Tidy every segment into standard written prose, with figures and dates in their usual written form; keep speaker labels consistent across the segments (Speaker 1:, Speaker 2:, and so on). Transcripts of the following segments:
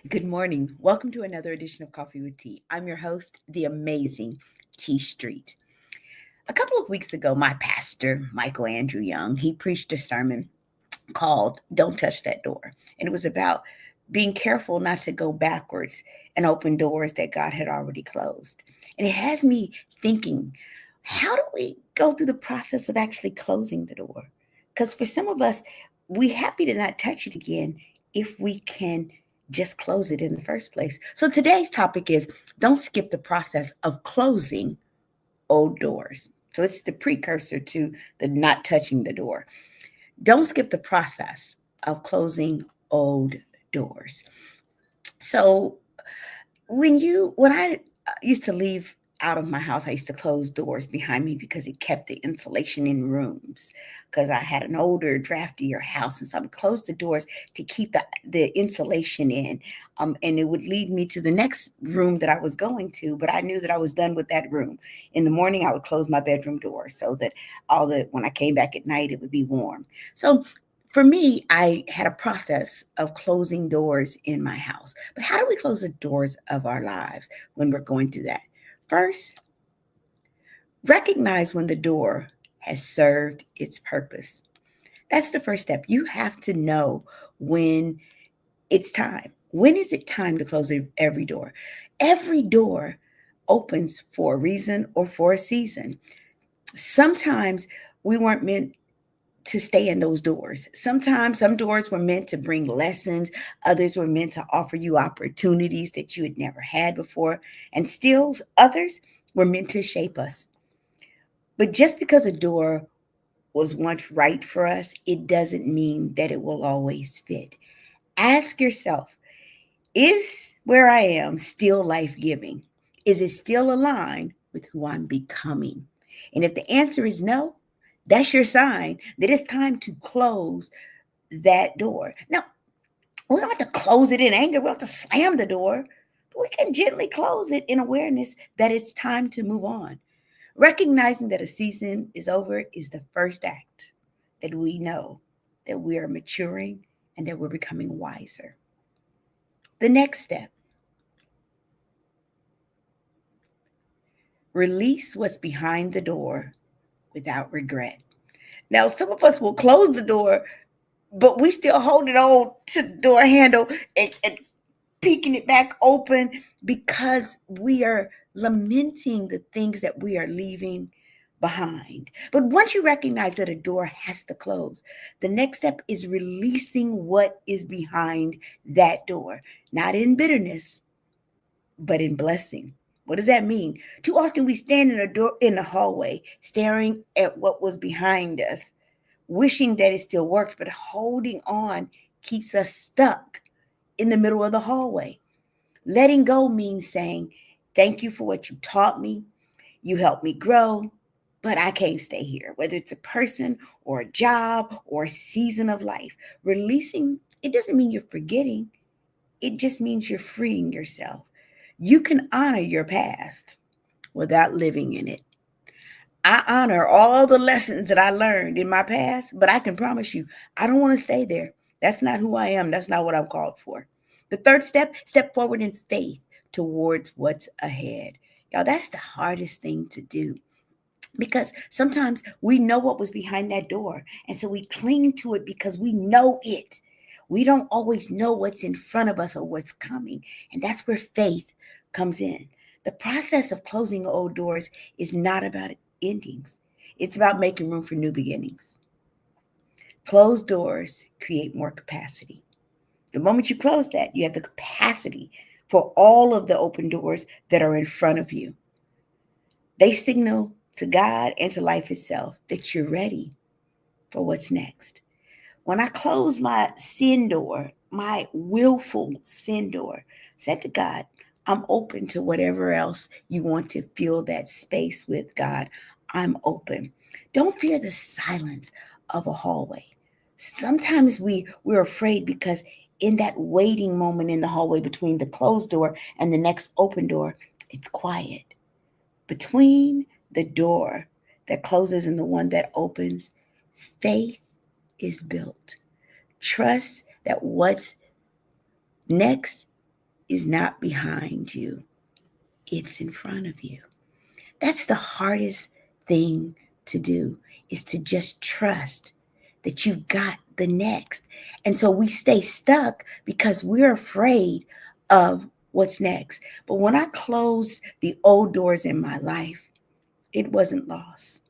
Speaker 1: Good morning. Welcome to another edition of Coffee with Tea. I'm your host, the amazing T Street. A couple of weeks ago, my pastor, Michael Andrew Young, he preached a sermon called Don't Touch That Door. And it was about being careful not to go backwards and open doors that God had already closed. And it has me thinking, how do we go through the process of actually closing the door? Because for some of us, we're happy to not touch it again if we can just close it in the first place. So today's topic is don't skip the process of closing old doors. So it's the precursor to the not touching the door. Don't skip the process of closing old doors. So when I used to leave out of my house, I used to close doors behind me because it kept the insulation in rooms. Because I had an older, draftier house, and so I would close the doors to keep the insulation in, and it would lead me to the next room that I was going to. But I knew that I was done with that room. In the morning, I would close my bedroom door so that when I came back at night, it would be warm. So for me, I had a process of closing doors in my house. But how do we close the doors of our lives when we're going through that? First, recognize when the door has served its purpose. That's the first step. You have to know when it's time. When is it time to close every door? Every door opens for a reason or for a season. Sometimes we weren't meant to stay in those doors. Sometimes some doors were meant to bring lessons, others were meant to offer you opportunities that you had never had before, and still others were meant to shape us. But just because a door was once right for us, it doesn't mean that it will always fit. Ask yourself, is where I am still life giving? Is it still aligned with who I'm becoming? And if the answer is no, that's your sign that it's time to close that door. Now, we don't have to close it in anger. We don't have to slam the door. But we can gently close it in awareness that it's time to move on. Recognizing that a season is over is the first act that we know that we are maturing and that we're becoming wiser. The next step, release what's behind the door without regret. Now, some of us will close the door, but we still holding on to the door handle and peeking it back open because we are lamenting the things that we are leaving behind. But once you recognize that a door has to close, the next step is releasing what is behind that door, not in bitterness, but in blessing. What does that mean? Too often we stand in a door in the hallway, staring at what was behind us, wishing that it still worked, but holding on keeps us stuck in the middle of the hallway. Letting go means saying, thank you for what you taught me. You helped me grow, but I can't stay here, whether it's a person or a job or a season of life. Releasing, it doesn't mean you're forgetting, it just means you're freeing yourself. You can honor your past without living in it. I honor all the lessons that I learned in my past, but I can promise you, I don't want to stay there. That's not who I am. That's not what I'm called for. The third step, step forward in faith towards what's ahead. Y'all, that's the hardest thing to do because sometimes we know what was behind that door. And so we cling to it because we know it. We don't always know what's in front of us or what's coming. And that's where faith comes in. The process of closing old doors is not about endings, it's about making room for new beginnings. Closed doors create more capacity. The moment you close that, you have the capacity for all of the open doors that are in front of you. They signal to God and to life itself that you're ready for what's next. When I close my sin door, my willful sin door, said to God, I'm open to whatever else you want to fill that space with, God. I'm open. Don't fear the silence of a hallway. Sometimes we're afraid because in that waiting moment in the hallway between the closed door and the next open door, it's quiet. Between the door that closes and the one that opens, faith is built. Trust that what's next is not behind you, it's in front of you. That's the hardest thing to do, is to just trust that you've got the next. And so we stay stuck because we're afraid of what's next. But when I closed the old doors in my life, it wasn't loss.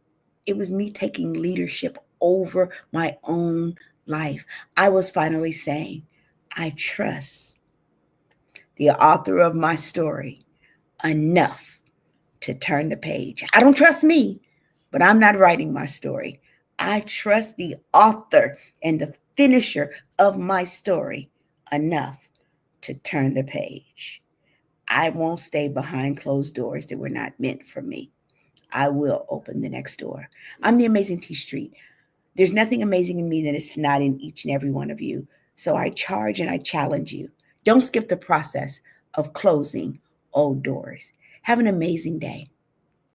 Speaker 1: It was me taking leadership over my own life. I was finally saying, I trust the author of my story enough to turn the page. I don't trust me, but I'm not writing my story. I trust the author and the finisher of my story enough to turn the page. I won't stay behind closed doors that were not meant for me. I will open the next door. I'm the Amazing T Street. There's nothing amazing in me that is not in each and every one of you. So I charge and I challenge you. Don't skip the process of closing old doors. Have an amazing day.